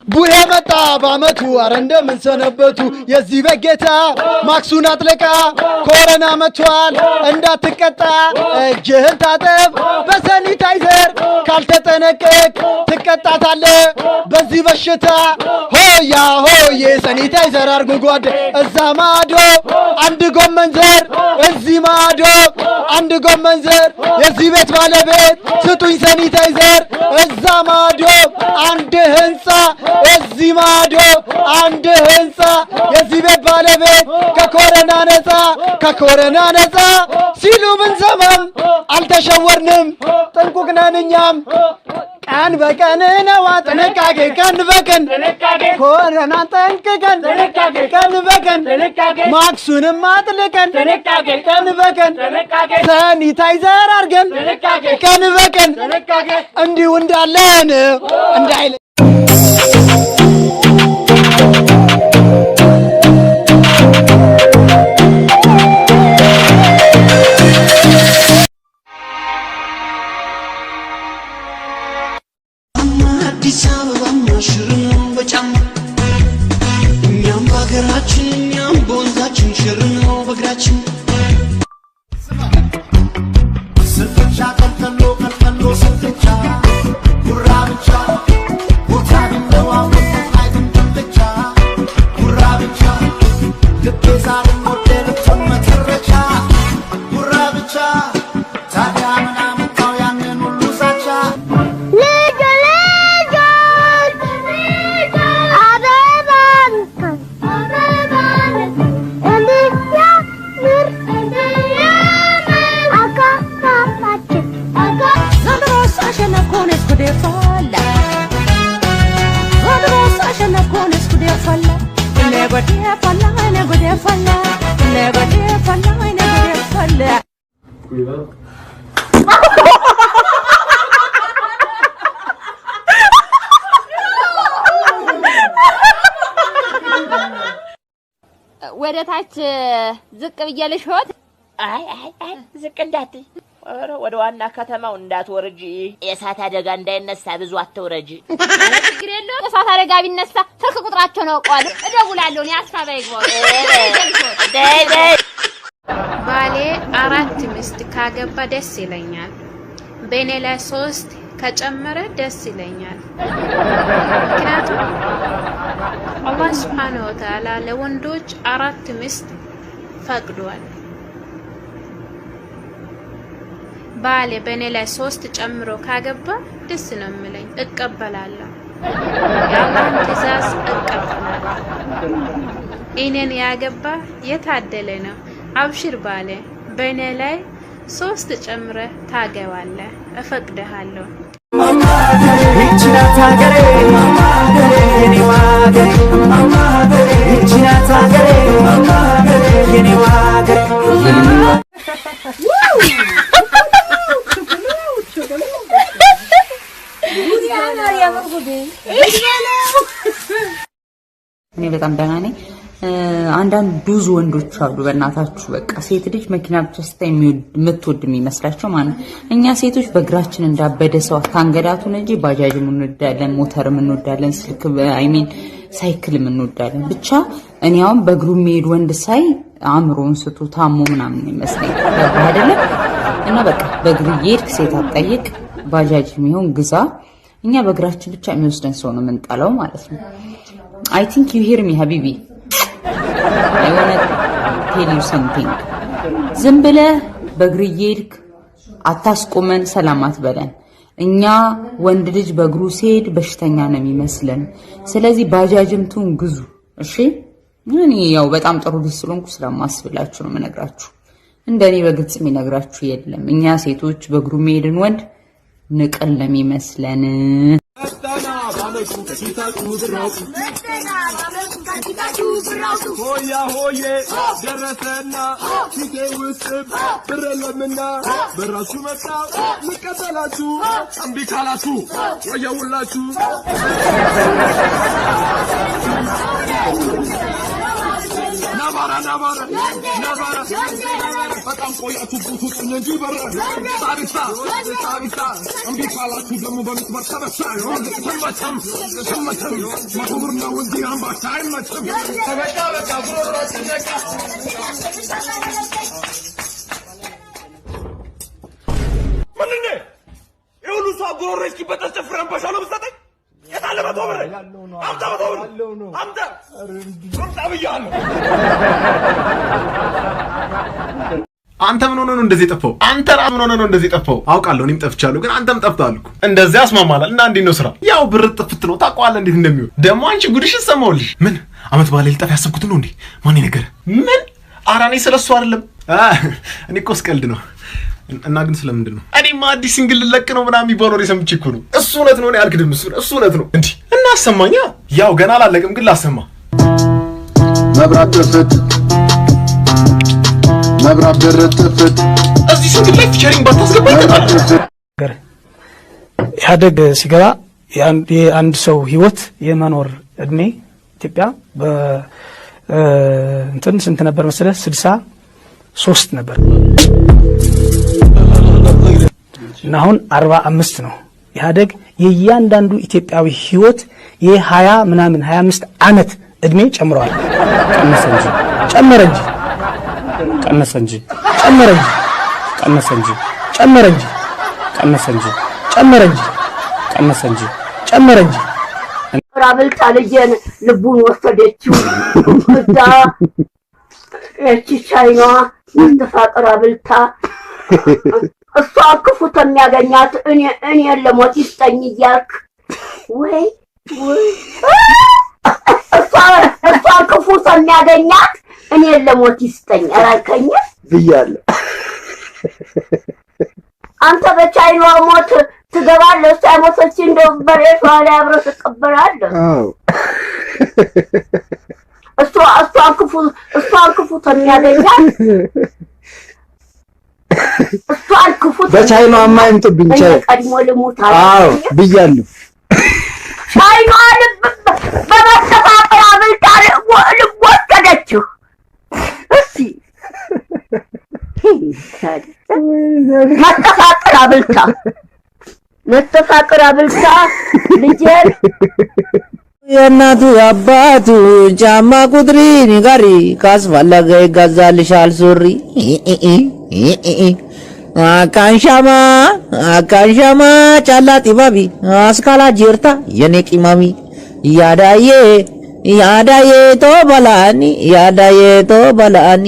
ቡሄ መጣ ባመቱ አረ እንደምን ሰነበቱ የዚህ በጌታ ማክሱን አጥለቃ ኮረና መቷል እንዳትቀጣ እጅህን ታጠብ በሳኒታይዘር ካልተጠነቀቅ ትቀጣታለህ በዚህ በሽታ ሆያ ሆዬ ሳኒታይዘር አርጉ ጓድ እዛ ማዶ አንድ ጎመን ዘር እዚህ ማዶ አንድ ጎመን ዘር የዚህ ቤት ባለቤት ስጡኝ ሳኒታይዘር እዛ ማዶ አንድ ህንጻ እዚህ ማዶ አንድ ህንጻ የዚህ ቤት ባለቤት ከኮረና ነፃ ሲሉ ብንሰማም አልተሸወርንም ጥንቁቅ ነን እኛም ቀን በቀን ነው ጥንቃቄ ቀን በቀን ኮረና ጠንቅቀን ቀን በቀን ማክሱንም አጥልቀን ቀን በቀን ሳኒታይዘር አርገን ቀን በቀን እንዲሁ እንዳለን እንዳይለ ወደታች ዝቅ ብየልሽ ሆት አይ ዝቅ እንዳትይ ወደ ዋና ከተማው እንዳትወርጂ የእሳት አደጋ እንዳይነሳ ብዙ አትወረጂ ችግር የለውም የእሳት አደጋ ቢነሳ ስልክ ቁጥራቸውን አውቀዋለሁ እደውላለሁ እኔ አስፋባ ይግባው ባሌ 4 ሚስት ካገባ ደስ ይለኛል በእኔ ላይ 3 ከጨመረ ደስ ይለኛል ምክንያቱም አላህ Subhanahu Wa Ta'ala ለወንዶች 4 ሚስት ፈቅዷል ባሌ በእኔ ላይ 3 ጨምሮ ካገባ ደስ ነው የሚለኝ እቀበላለሁ የአላህን ትእዛዝ እቀበላለሁ እኔን ያገባ የታደለ ነው አብሽር ባሌ በእኔ ላይ 3 ጨምረ ታገባለህ እፈቅድሃለሁ ይችላል ሀገሬ የኔ ዋገሬ ይችላል ሀገሬ የኔ ዋገሬ እኔ በጣም ደህና ነኝ አንዳንድ ብዙ ወንዶች አሉ በእናታችሁ በቃ ሴት ልጅ መኪና ብቻ ስታይ የምትወድ የሚመስላቸው ማለት እኛ ሴቶች በእግራችን እንዳበደ ሰው ታንገዳቱን እንጂ ባጃጅም እንወዳለን ሞተርም እንወዳለን ስልክ አይሚን ሳይክልም እንወዳለን ብቻ እኔ አሁን በእግሩ የሚሄድ ወንድ ሳይ አምሮን ስቶ ታሞ ምናምን ይመስለኝ አይደለ እና በቃ በእግሩ ይሄድ ሴት አጠይቅ ባጃጅም ይሁን ግዛ እኛ በእግራችን ብቻ የሚወስደን ሰው ነው የምንጣለው ማለት ነው I think you hear me habibi I want to tell you something ዝም ብለህ በእግር ይሄድክ አታስቆመን ሰላማት በለን እኛ ወንድ ልጅ በእግሩ ሲሄድ በሽተኛ ነው የሚመስለን ስለዚህ ባጃጅም ቱን ግዙ እሺ እኔ ያው በጣም ጥሩ ልጅ ስለሆንኩ ስለማስብላችሁ ነው መነግራችሁ እንደኔ በግልጽ የሚነግራችሁ የለም እኛ ሴቶች በእግሩ የሚሄድን ወንድ ንቀል ለሚመስለን ሆያ ሆዬ ደረሰና ፊቴ ውስጥ ብረለምና በራሱ መጣ ልቀበላችሁ እምቢ ካላችሁ ወየውላችሁ ናባራ በጣም ከቆያችሁ ቡቱን እንጂ በረ ሳቢሳ እምቢ ካላችሁ ደግሞ በምትመር ተበሳ ሰመተም ማክብር ነው እንጂ አምባሻ አይመችም በቃ ጉሮሮ ሲነካ ምንድን ነው የሁሉ ሰው ጉሮሮ እስኪበጠስ ጨፍረህ አምባሻ ነው የምትሰጠኝ? የታለ መቶ ብር አምጣ መቶ ብር አምጣ ብያለሁ። አንተ ምን ሆነ ነው እንደዚህ ጠፋው? አንተ ምን ሆነ ነው እንደዚህ ጠፋው? አውቃለሁ እኔም ጠፍቻለሁ፣ ግን አንተም ጠፍተሃል እኮ። እንደዚህ ያስማማናል እና እንዴት ነው ስራ? ያው ብር ጥፍት ነው ታውቀዋለህ እንዴት እንደሚሆን። ደግሞ አንቺ ጉድሽን ሰማሁልሽ። ምን አመት ባለ ልጠፍ ያሰብኩት ነው እንዴ? ማን ይነገር? ምን ኧረ እኔ ስለሱ አይደለም። እኔ እኮ ስቀልድ ነው። እና ግን ስለምንድን ነው? እኔማ አዲስ ሲንግል ልለቅ ነው ምናምን የሚባለው ነው ሰምቼ እኮ ነው። እሱ እውነት ነው። እኔ አልክድም። እሱ እውነት ነው እንዴ? እና አሰማኛ። ያው ገና አላለቅም፣ ግን ላሰማ። መብራት ተፈት መብራት ደረተፈት እዚህ ሲንግል ላይ ፊቸሪንግ ባታስገባ ይቀጣል። ኢህአዴግ ሲገባ የአንድ ሰው ህይወት የመኖር እድሜ ኢትዮጵያ እንትን ስንት ነበር መሰለህ? 63 ነበር እና አሁን 45 ነው። ኢህአዴግ የእያንዳንዱ ኢትዮጵያዊ ህይወት የ20 ምናምን 25 ዓመት እድሜ ጨምሯል። ቀነሰ እንጂ ጨመረ እንጂ ቀነሰ እንጂ ጨመረ እንጂ ቀነሰ እንጂ ጨመረ እንጂ ቀነሰ እንጂ ጨመረ እንጂ ቀነሰ እንጂ ጨመረ እንጂ ራብልታ ልጄን ልቡን ወሰደችው። እዛ እቺ ቻይና ምትፋቅራ ብልታ እሷ ክፉ ተሚያገኛት እኔ ለሞት ይስጠኝ እያልክ ወይ እሷ ክፉ ተሚያገኛት እኔ ለሞት ይስጠኝ አላልከኝ ብያለሁ። አንተ በቻይና ሞት ትገባለህ። እሷ ሞተች እንደው በሬቷ ላይ አብረህ ትቀበላለህ። እሷን ክፉ ተሚያገኛት እሷን ክፉ በቻይና ማይምጥብኝ ቀድሞ ልሙት ብያለሁ። ቻይና በመተፋቀር አብልጣ ልብ ወሰደችው። እስቲ መተፋቀር አብልታ ልጄን የእናቱ አባቱ ጫማ ቁጥሪ ንገሪ ካስፈለገ ይገዛልሻል ሱሪ አካንሻማ ጫላ ጢባቢ አስካላ ጅርታ የኔ ቂማሚ ያዳዬ ቶ በላኒ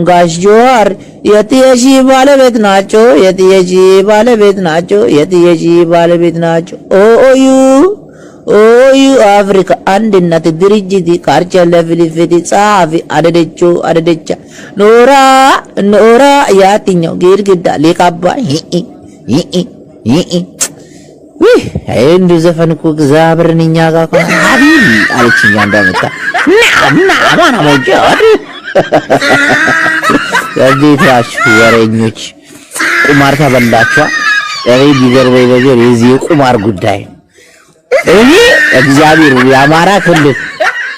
ጋሽ ጆሃር የትየሺ ባለቤት ናቸው ኦዩ አፍሪካ አንድነት ድርጅት ካርቸለ ፊሊፊቲ ጸሐፊ አደደቻ ኖራ ያትኛው ግድግዳ ሊቀባ እንዱ ዘፈን እኮ እግዚአብሔርን እኛ ጋር እኮ ሀቢብ አለችኝ አንዳመጣ ማና ወጀር ያጂታችሁ ወሬኞች ቁማር ተበላችኋ። ቢገርበኝ ነገር የዚህ ቁማር ጉዳይ እኔ እግዚአብሔር የአማራ ክልል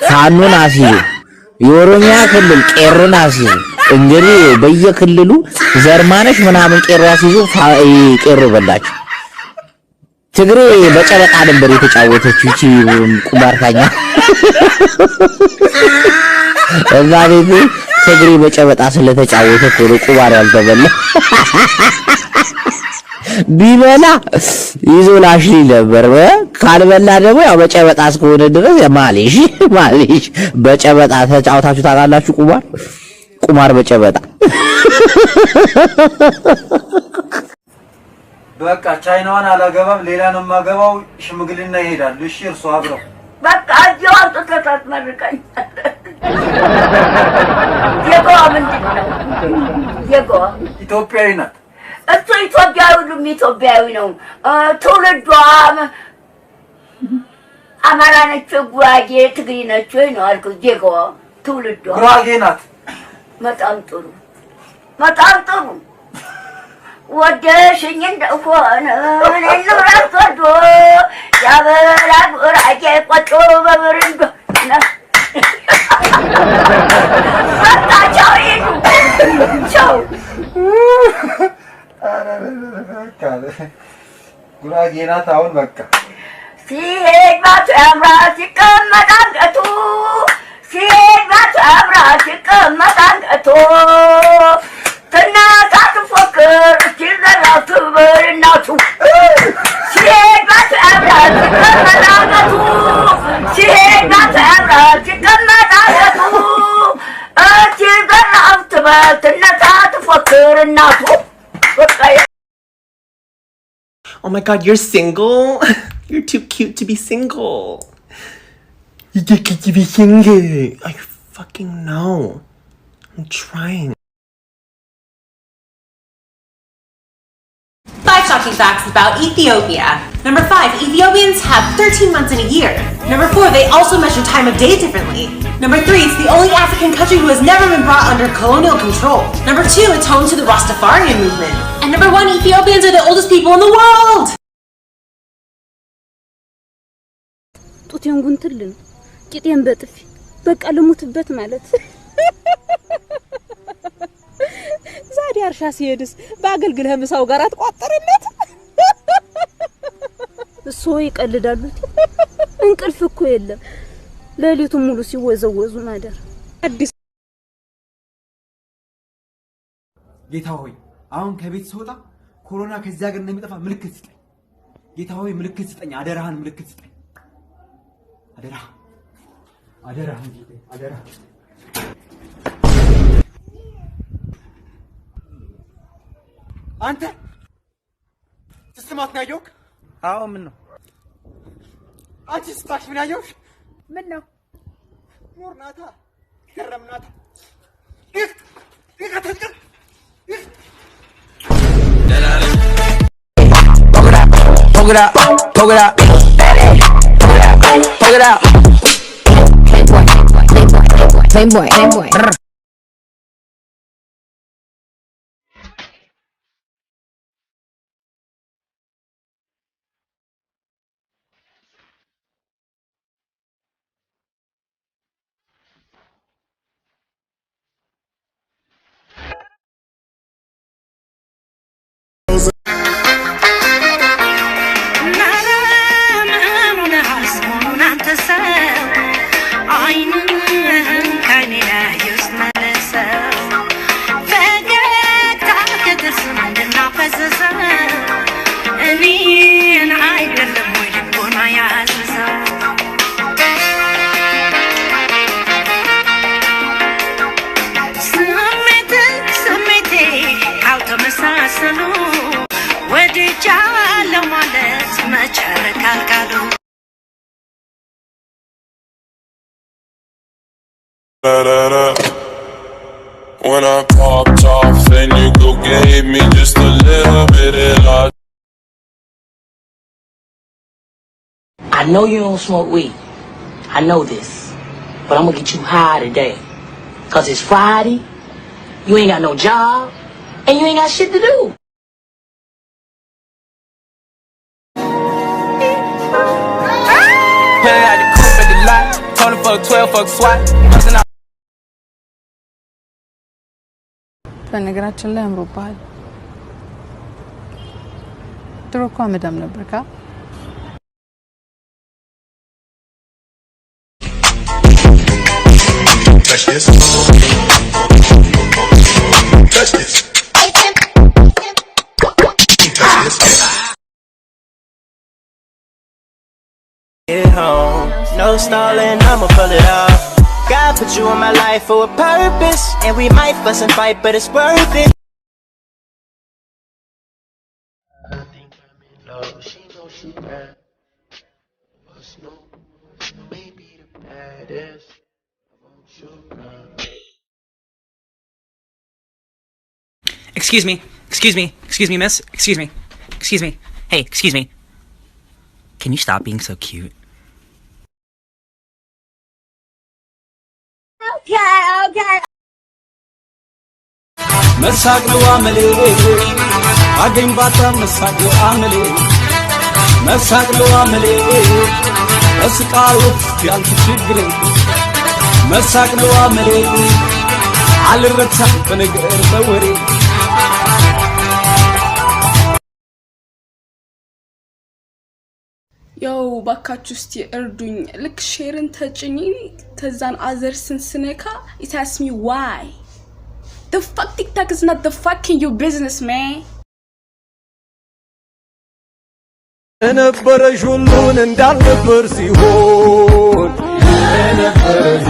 ፋኖን አስይዞ የኦሮሚያ ክልል ቄሮን አስይዞ እንግዲህ በየክልሉ ዘርማነሽ ምናምን ቄሮ አስይዞ ቄሮ በላችሁ። ትግሬ በጨረቃ ነበር የተጫወተችው እቺ ቁማርታኛ እዛ ቤት ትግሬ በጨበጣ ስለተጫወተች ወደ ቁማር ያልተበላ ቢበላ ይዞ ላሽ ነበር። ካልበላ ደግሞ ያው በጨበጣ እስከሆነ ድረስ ማሌሽ በጨበጣ ተጫውታችሁ ታውቃላችሁ? ቁማር በጨበጣ በቃ ቻይናዋን አላገባም፣ ሌላ ነው የማገባው። ሽምግልና ይሄዳል። እሺ እርሱ አብረው በቃ እዚሁ አውጥተህ ታስመርቀኝ። የጎዋ ምንድን ነው? የጎዋ ኢትዮጵያዊ ናት። እሱ ኢትዮጵያዊ ሁሉም ኢትዮጵያዊ ነው። ትውልዷ አማራ ነች፣ ጉራጌ፣ ትግሪ ነች ወይ ነው አልኩት። ዜጋዋ ትውልዷ ጉራጌ ናት። በጣም ጥሩ ወደሽኝ እንደሆነ እኔን ልብራት ወዶ ያበላ ጉራጌ ቆጮ በብርንዶ በቃ ቻው ሂዱ ቻው ናት አሁን በቃ ሲሄድ ባትያምራ ሲቀመጥ አንገቱ ሲሄድ ባትያምራ ሲቀመጥ አንገቱ ትናት አትፎክር ሲዘራው ትብር እናቱ ሲሄድ ባትያምራ ሲቀመጥ አንገቱ ሲሄድ ባትያምራ ሲቀመጥ አንገቱ ሲዘራው ትብር ትናት አትፎክር እናቱ Oh my god, you're single? You're too cute to be single. You're too cute to be single. I fucking know. I'm trying. 5 shocking facts about Ethiopia. Number 5, Ethiopians have 13 months in a year. Number 4, they also measure time of day differently. Number 3, it's the only African country who has never been brought under colonial control. Number 2, it's home to the Rastafarian movement. And number 1, Ethiopians are the oldest people in the world! ጡቴን ጉንትልን ቂጤን በጥፊ በቃ ልሙትበት ማለት ዛሬ አርሻ ሲሄድስ ባገልግልህ ምሳው ጋር አትቋጠርለት እሱ ይቀልዳሉ እንቅልፍ እኮ የለም ሌሊቱን ሙሉ ሲወዘወዙ ማደር አዲስ ጌታ ሆይ አሁን ከቤት ስወጣ ኮሮና ከዚህ ሀገር እንደሚጠፋ ምልክት ስጠኝ ጌታ ሆይ ምልክት ስጠኝ አደራህን ምልክት ስጠኝ አደራ አደራ አደራ አንተ ስስማት ነው ያየሁት አዎ ምን ነው አንቺ ስታሽ ምን ያየሁት ምን ነው ኖርናታ ገረምናታ ይቀጥል Poke it out, poke it out, poke it out. Playboy. When I popped off and you go gave me just a little bit of love. I know you don't smoke weed. I know this. But I'm gonna get you high today. Cause it's Friday, you ain't got no job, and you ain't got shit to do. Put it out the coupe at the lot. Told him fuck 12, fuck SWAT. Bustin' out. በነገራችን ላይ አምሮብሃል ድሮ እኮ አመዳም ነበርካ Touch this. Touch this. Touch this. Get home, no stalling, I'ma pull it off. God put you in my life for a purpose, and we might fuss and fight, but it's worth it. I think I'm in love, she knows she bad. What's new? You may be the baddest. I want you now. Excuse me, miss. Excuse me. Hey, excuse me. Can you stop being so cute? Okay. መሳቅ ነው አመሌ አገኝ ባታ መሳቅ ነው አመሌ መሳቅ ነው አመሌ እስቃሉ ያልኩ ችግር መሳቅ ነው አመሌ አልረታ በነገር በወሬ ያው ባካችሁ እስቲ እርዱኝ ልክ ሼርን ተጭኝ ተዛን አዘርስን ስነካ it asks me why the fuck TikTok is not the fucking your business man እነበረሽ ሁሉን እንዳልነበር ሲሆን እነበረሽ